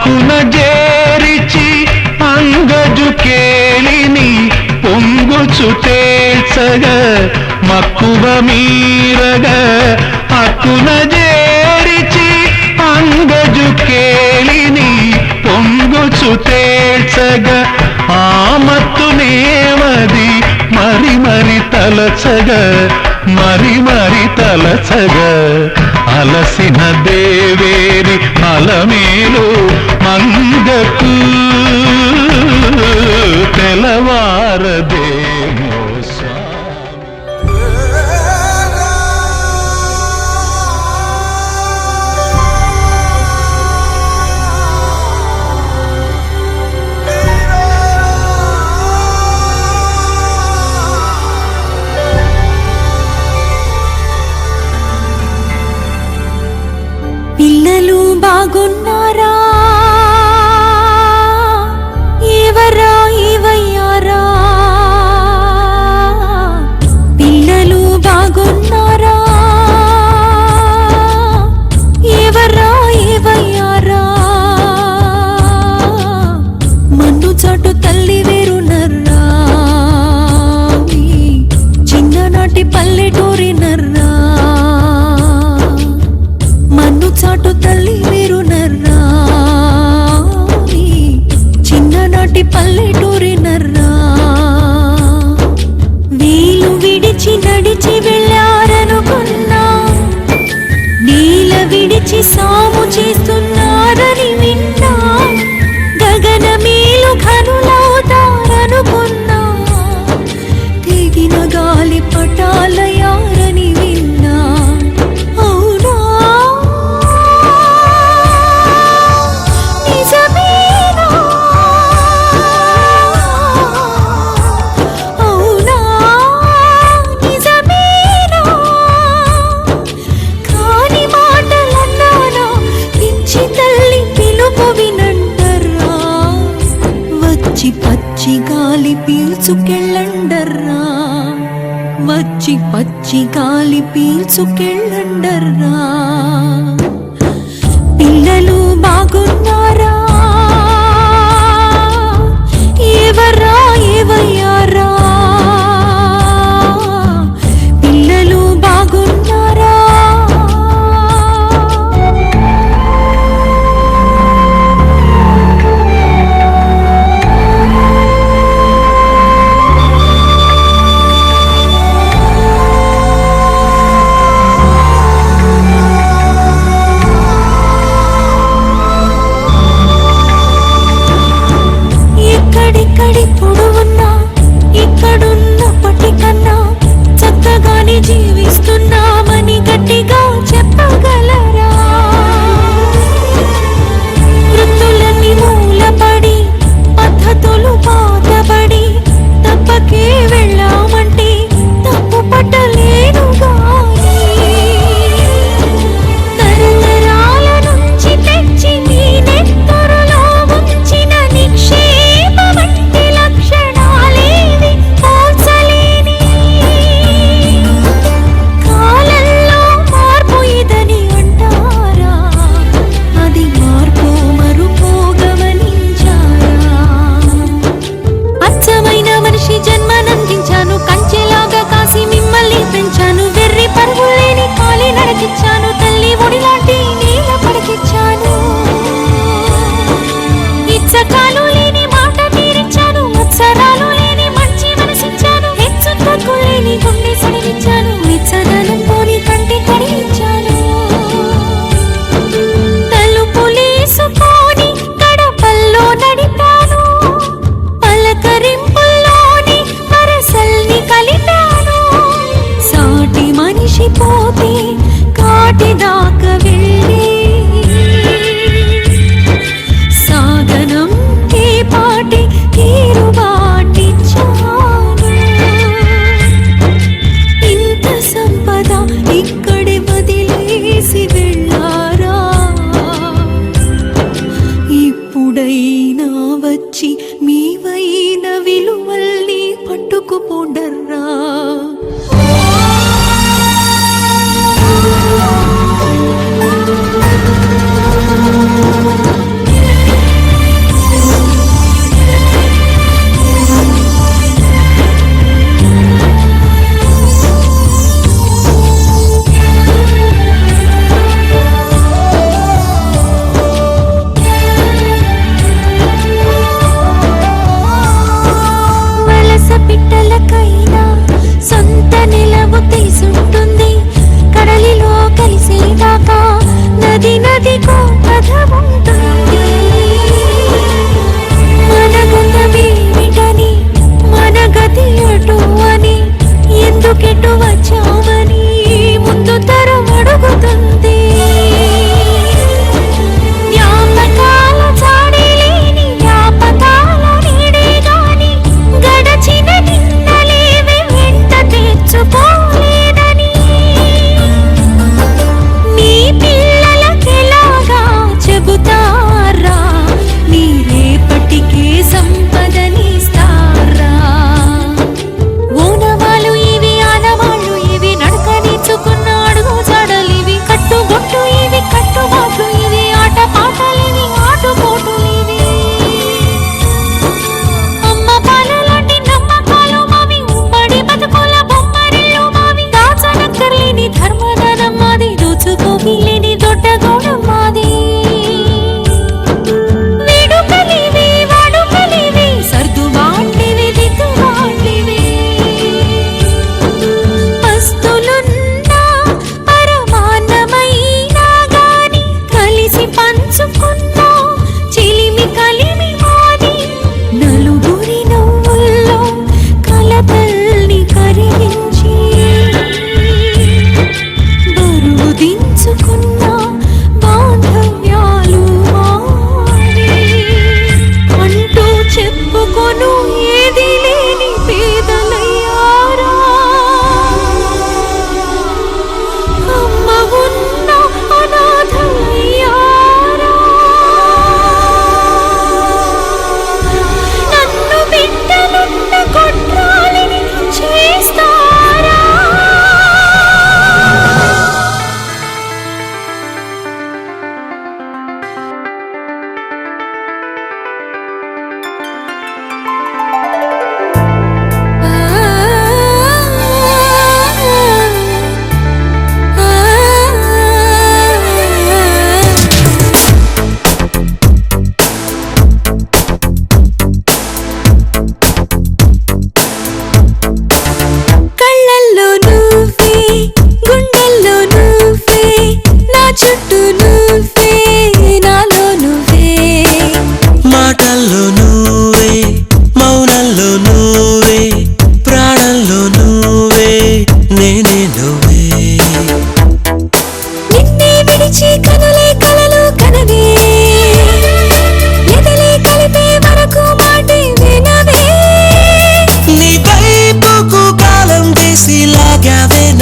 అక్కున జేరిచి అంగజు కేళిని పొంగుచు తేల్చగ మక్కువ మీరగ అక్కున జేరిచి అంగజు కేళిని పొంగుచు తేల్చగ ఆమత్తునేమది మరి మరి తలచగ మరి మరి తలచగ అలసిన దేవేరి అలమేలు మంగకు తెలవారదేమో పిల్లలు బాగున్నారా? ఎవరా ఏవయ్యారా? పిల్లలు బాగున్నారా? ఎవరా ఏవయ్యారా? మన్ను చాటు తల్లి వేరునర్రా, చిన్ననాటి పల్లెటూరి నర్రా. మన్ను చాటు తల్లి వేరునర్రా, చిన్ననాటి పల్లెటూరి నర్రా. వీలు విడిచి నడిచి వెళ్ళారనుకున్నా, నీల విడిచి సాము చేస్తున్నారని విన్నా. గగన మేలు ఘనులవుతారనుకున్నా, తెగిన గాలి పటాలయారని విన్నా. అవునా నిజమేనా? అవునా నిజమేనా? కాని మాటలన్నానా, పిచ్చి తల్లి పిలుపు వినండర్రా. వచ్చి పచ్చి గాలి పీల్చుకెళ్ళండర్రా, వచ్చి పచ్చి గాలి పీల్చుకెళ్ళండర్రా. పిల్లలు బాగున్నారా? ఎవరా ఏవయ్యారా? పిల్లలు బాగున్నారా? ఎక్కడెక్కడిప్పుడు ఉన్నా, ఇక్కడున్నప్పటికన్నా చక్కగానే జీవిస్తున్నామని గట్టిగా చెప్పగలరా? వృత్తులన్నీ మూలపడి, పద్ధతులు పాతబడి, తప్పకే వెళ్ళామంటే తప్పు పట్టలేను గాని, తరతరాల నుంచి తెచ్చి నీ నెత్తరులో ఉంచిన నిక్షేప వంటి లక్షణాలేవి పోల్చలేని. కాలంలో మార్పు ఇదని అంటారా, అది మార్పు మరుపు గమనించారా? అచ్చమైన మనిషి జన్మనందించాను, కంచెలాగా కాసి మిమ్మల్ని పెంచాను. వెర్రి పరుగులేని కాలి నడకిచ్చాను, తల్లి ఒడిలాంటి నీళ్ళ పడకిచ్చాను. ఇచ్చకాలు లేని మాట తీరించాను, అక్షరాలు లేని మంచి మనసిచ్చాను. హెచ్చు తగ్గు లేని గుండె సడివిచ్చాను, నిచ్చదనం పోని కంటి కడిగించాను. తలుపులేసుకొని గడపల్లో నడిపాను, పలకరింపుల్లోని వరసల్ని కలిపాను. సాటి మనిషి పోతే కాటి దాకా వెళ్ళి, సాగనం ఏ పాటి తీరు బాటిచ్చాను. ఇంత సంపద ఇక్కడే వదిలేసి వెళ్ళారా? ఇప్పుడైనా వచ్చి మీవైన విలువల్ని పట్టుకుపోండర్రా.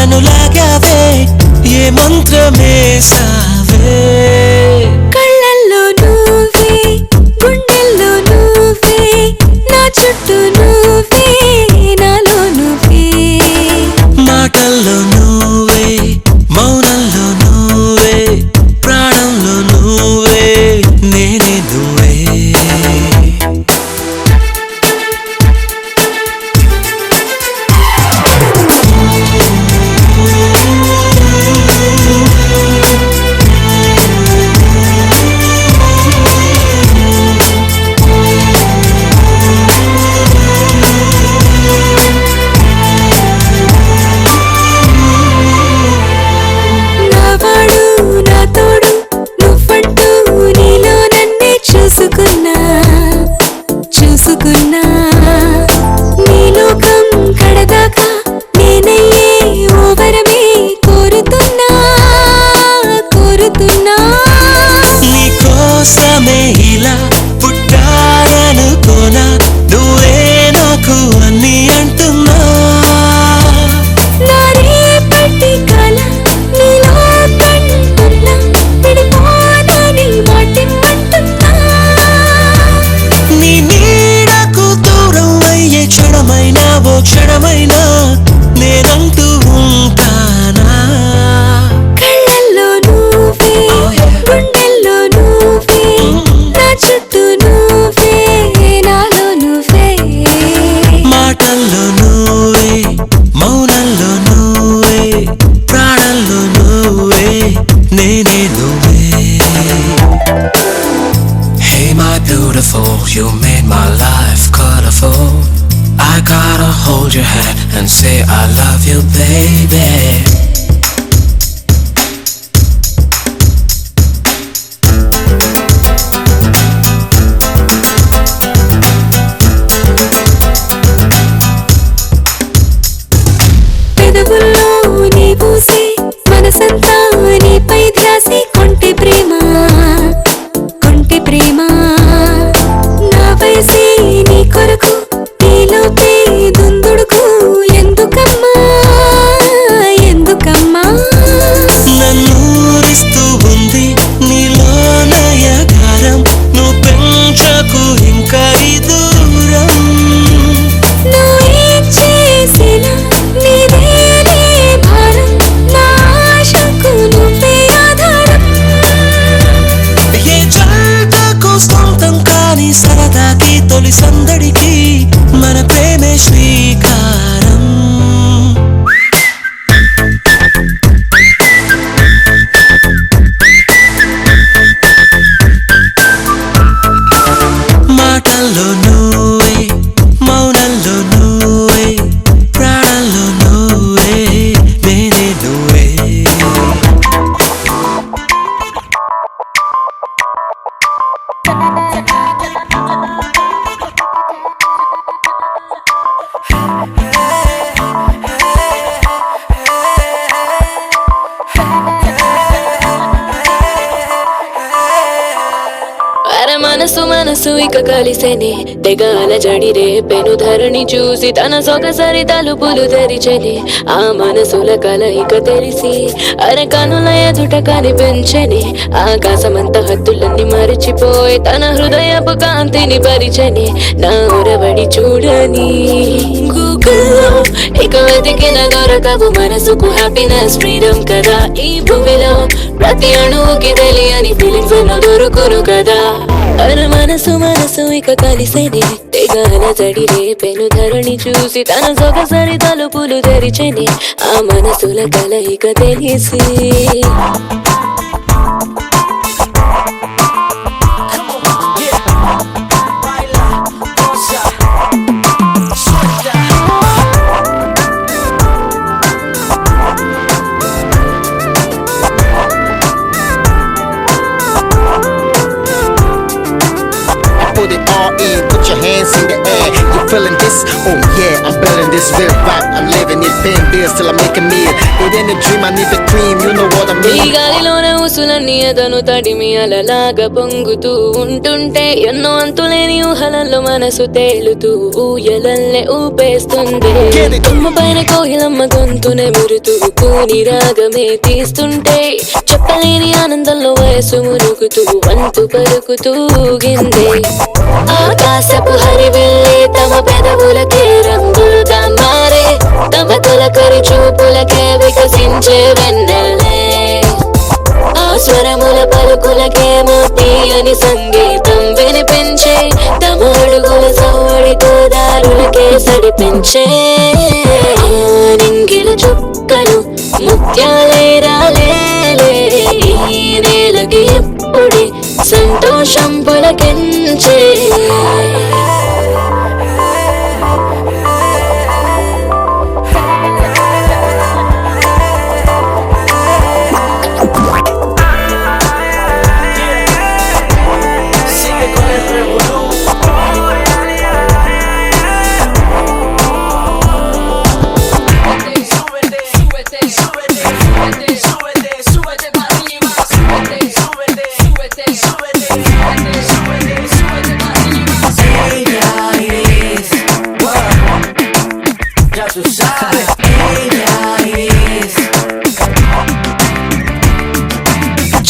నన్ను లాగావే ఏ మంత్రమేసావే కళ్ళల్లో నువ్వే గుండెల్లో నువ్వే నా చుట్టూ నువ్వే నాలో నువ్వే మాటల్లో నువ్వే మౌనంలో నువ్వే ప్రాణంలో నువ్వే నేనే నువ్వే చూసుకున్నా నీ లోకం కడదాకా నేనయ్యే ఓవరమే కోరుతున్నా నీ కోసమే ఇలా పుట్టాననుకోనా నువ్వే నాకు అన్ని అంటున్నా నా రేపటి కల నీలో కంటున్నా విడిపోనని మాటిమ్మంటున్నా నీ నీడకు దూరం అయ్యే క్షణమైనా ఓ క్షణమైనా నేనంటూ ఉంటానా కళ్ళల్లో నువ్వే గుండెల్లో నువ్వే నా చుట్టూ నువ్వే నాలో నువ్వే మాటల్లో నువ్వే మౌనంలో నువ్వే ప్రాణంలో నువ్వే నేనే నువ్వే Hey my beautiful, you made my life colorful. I gotta hold your hand and say I love you baby. పెదవుల్లో నీ పూసే మనసంతా నీపై ధ్యాసి కొంటె ప్రేమ నా వయసే నీ కొరకు నీలోపే దుందుడుకు ఎందుకమ్మా నన్నూరిస్తూ ఉంది నీలోనయ గారం నువ్వు పెంచకు ఇంకా ఈ దూరం నువ్వేం చేసినా నీదేలే భారం నా ఆశకు నువ్వే ఆధారం ఏ జంటకు సొంతం కాని సరదాకి తొలి సందడికి మన ప్రేమే శ్రీకారం మాటల్లో నువ్వే మౌనంలో నువ్వే ప్రాణంలో నువ్వే నేనే నువ్వే అర మనసు ఇక కలిసేనే తెగాల జడిరే పెను ధరణి చూసి తన సొగసరి తలుపులు తెరిచెనే ఆ మనసుల కలయిక తెలిసి అర కనుల ఎదుట కనిపించనే ఆకాశమంత హద్దులన్నీ మరిచిపోయి తన హృదయపు కాంతిని పరిచనే నా ఉరవడి చూడని గూగుల్లో ఇక వెతికిన దొరకవు మనసుకు హ్యాపీనెస్ ఫ్రీడమ్ కదా ఈ భూమిలో ప్రతి అణువుకి తెలియని ఫీలింగ్స్ దొరుకును కదా అర మనసు ఇక కలిసేనే తెగాల జడిరే పెను ధరణి చూసి తన సొగసరి తలుపులు తెరిచెనే ఆ మనసుల కలయిక తెలిసి Put it all in, put your hands in the air. You feeling this? Oh yeah, I'm feeling this real vibe. I'm living it, paying bills till I make a meal. It ain't a dream, I need the cream, you know what I ఈ mean. గాలిలోన ఊసులన్నీ ఎదను తడిమి అలలాగా పొంగుతూ ఉంటుంటే ఎన్నో అంతులేని ఊహలలో మనసు తేలుతూ ఊయలల్లే ఊపేస్తుంది కొమ్మ పైన కోయిలమ్మ గొంతునే మురుతూ కూని రాగమే తీస్తుంటే చెప్పలేని ఆనందంలో వయసు మురుగుతూ వంతు పలుకుతూ ఊగిందే ఆకాశపు హరివెల్లే తమ పెదవులకే రంగులుగా మారే తమ తొలకరి చూపులకే వికసించే వెన్నెలే ఆ స్వరముల పలుకులకేమో తీయని సంగీతం వినిపించే తమ అడుగుల సవ్వడితో దారులకే సడిపించే నింగిల చుక్కలు ముత్యాలే రాలేలే ఈ నేలకి ఎప్పుడే సంతోషం పులకించే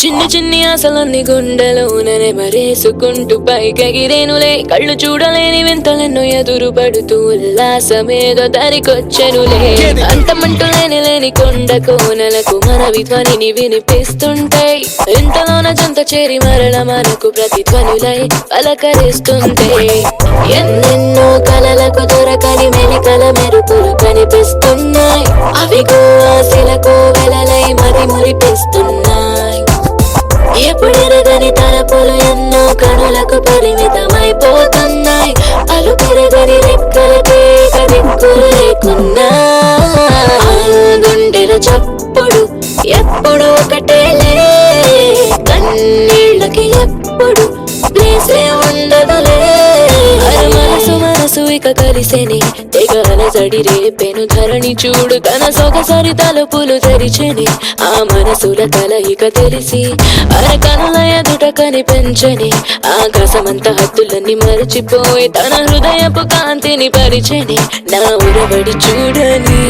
చిన్ని చిన్ని ఆశలన్నీ గుండెలోననే మరేసుకుంటూ పైకెగిరేనులే కళ్ళు చూడలేని వింతలెన్నో ఎదురు పడుతూ ఉల్లాసమేదో దరికొచ్చెనులే అంతమంటూ లేని కొండ కోనలకు మనవి ధ్వనిని వినిపిస్తుంటాయి ఇంతలోన జంత చేరి మరల మనకు ప్రతిధ్వనులై పలకరిస్తుంటే ఎన్నెన్నో కలలకు దొరకని మెలికల మెరుపులు కనిపిస్తున్నాయి అవిగో ఆశలకు వెలలై మరి మురిపిస్తున్నాయి ఎప్పుడెరగని తలపులు ఎన్నో కనులకు పరిమితమైపోతున్నాయి అలు పెరగని రెక్కలకే దిక్కులు లేకున్నా గుండెల చప్పుడు ఎప్పుడు ఒకటేలే కన్నీళ్ళకి ఎప్పుడు ప్లేసే ఉండదులే మనసు మనసు ఇక కలిసేనే తెగాల జడి రేపెను ధరణి చూడు తన సొగసరి తలుపులు తెరిచెనే ఆ మనసుల కలయిక తెలిసి అరకనుల ఎదుట కనిపించని ఆకాశమంత హద్దులన్నీ మరచిపోయి తన హృదయపు కాంతిని పరిచెని నా ఉరబడి చూడని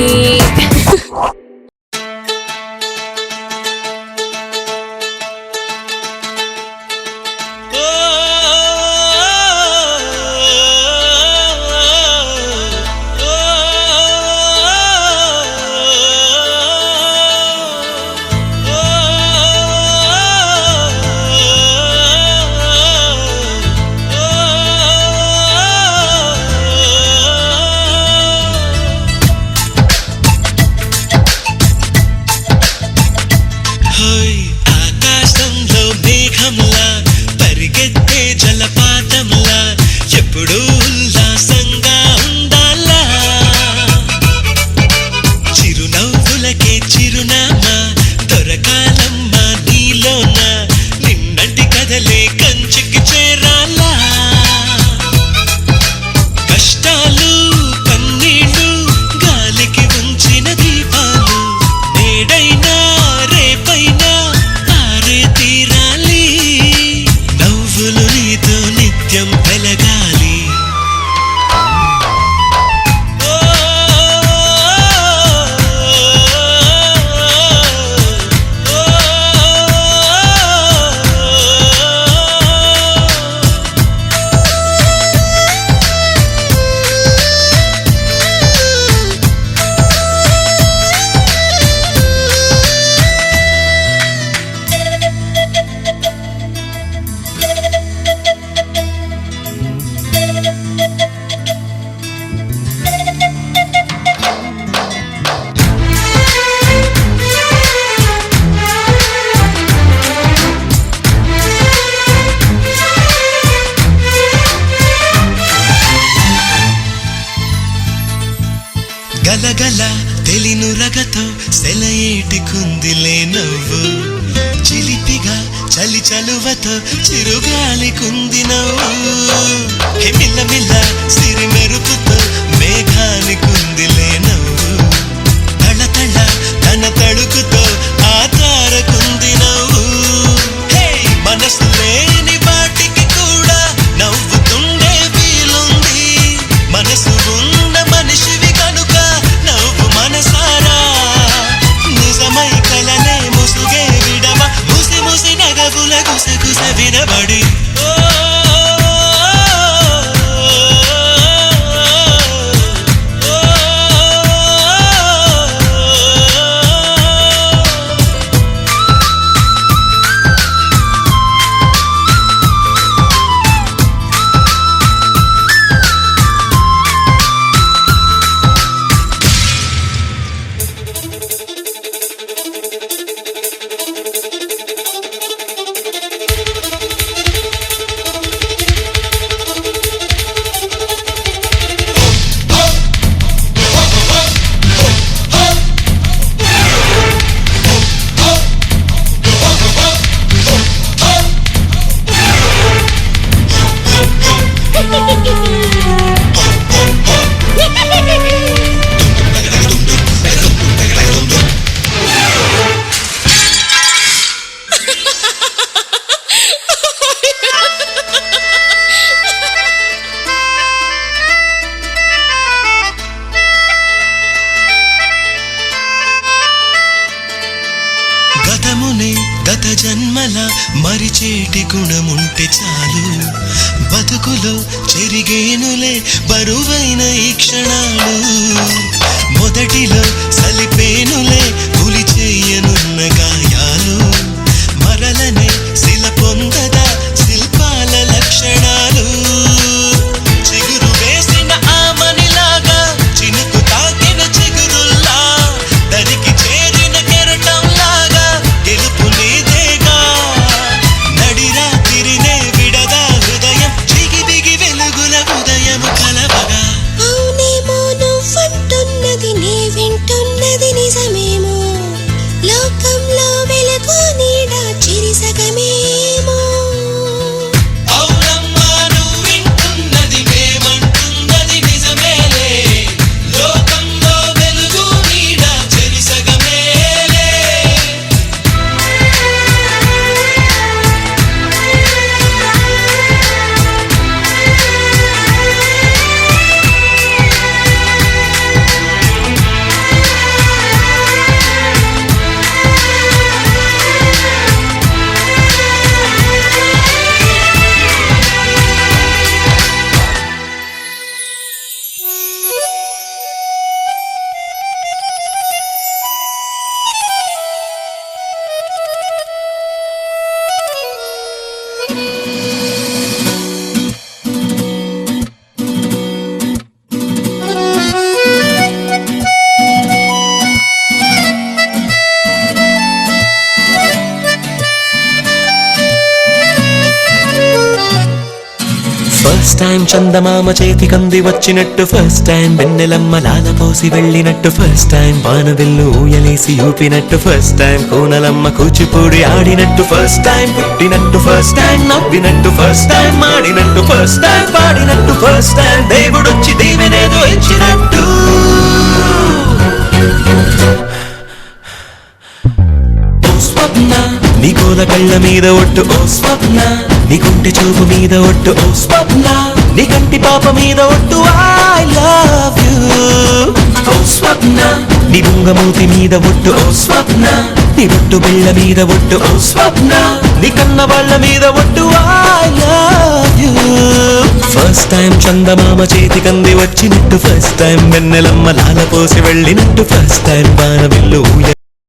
గలగల తెలిను రగతో సెలయేటి కుందిలే నవ్వు చిలిపిగా చలి చలువతో చిరుగాలి కుంది నవ్వు మిల్ల మిల్ల సిరి మెరుపుతో మేఘాని కుందిలే నవ్వు తళ తళ తన తడుకుతో ఆధార కుంది నవ్వు మనసు లేని వాటికి కూడా నవ్వుతుండే వీలుంది మనసు ఉన్న మనిషివి కనుక నవ్వు మన జన్మల మరిచేటి గుణముంటే చాలు బతుకులో చెరిగేనులే బరువైన ఈ క్షణాలు మొదటిలో సలిపేనులే పులి చెయ్యనున్న గాయాలు మరలనే శిల పొందదా శిల్పాల లక్షణాలు చిగురు వేసిన ఆమనిలాగా చినుకు తాకిన చిగురుల్లా దరికి చేరిన కెరటంలాగా గెలుపు నీదేగా నడిరా తిరినే విడదా హృదయం చిగిబిగి వెలుగుల ఉదయం కలవగా అవునేమో నువ్వంటున్నది నే వింటున్నది నిజమేమో లోకంలో వెలుగు నీడ చిరిసగమేమో అవునమ్మా నువ్వు వింటున్నది మేమంటున్నది నిజమేలే లోకంలో వెలుగు నీడ చెరిసగమేలే ఫస్ట్ టైం చందమామ చేతికంది వచ్చినట్టు ఫస్ట్ టైం వెన్నెలమ్మ లాలపోసి వెళ్ళినట్టు ఫస్ట్ టైం వానవిల్లు ఊయలేసి ఊపినట్టు ఫస్ట్ టైం కోనలమ్మ కూచిపూడి ఆడినట్టు ఫస్ట్ టైం పుట్టినట్టు ఫస్ట్ టైం నవ్వినట్టు ఫస్ట్ టైం ఆడినట్టు ఫస్ట్ టైం పాడినట్టు ఫస్ట్ టైం దేవుడొచ్చి దీవెనేదో ఇచ్చినట్టు ఓ స్వప్న నీ కోల కళ్ళ మీద ఒట్టు ఓ స్వప్న నీ కుంటి చూపు మీద ఒట్టు ఓ స్వప్న నీ కంటి పాప మీద ఒట్టు ఐ లవ్ యూ ఓ స్వప్న నీ బుంగమూతి మీద ఒట్టు ఓ స్వప్న నీ ఒట్టు బిళ్ళ మీద ఒట్టు ఓ స్వప్న నీ కన్న వాళ్ళ మీద ఒట్టు I love you first time చందమామ చేతికంది వచ్చినట్టు ఫస్ట్ టైం వెన్నెలమ్మ లాలపోసి వెళ్ళినట్టు ఫస్ట్ టైం వానవిల్లు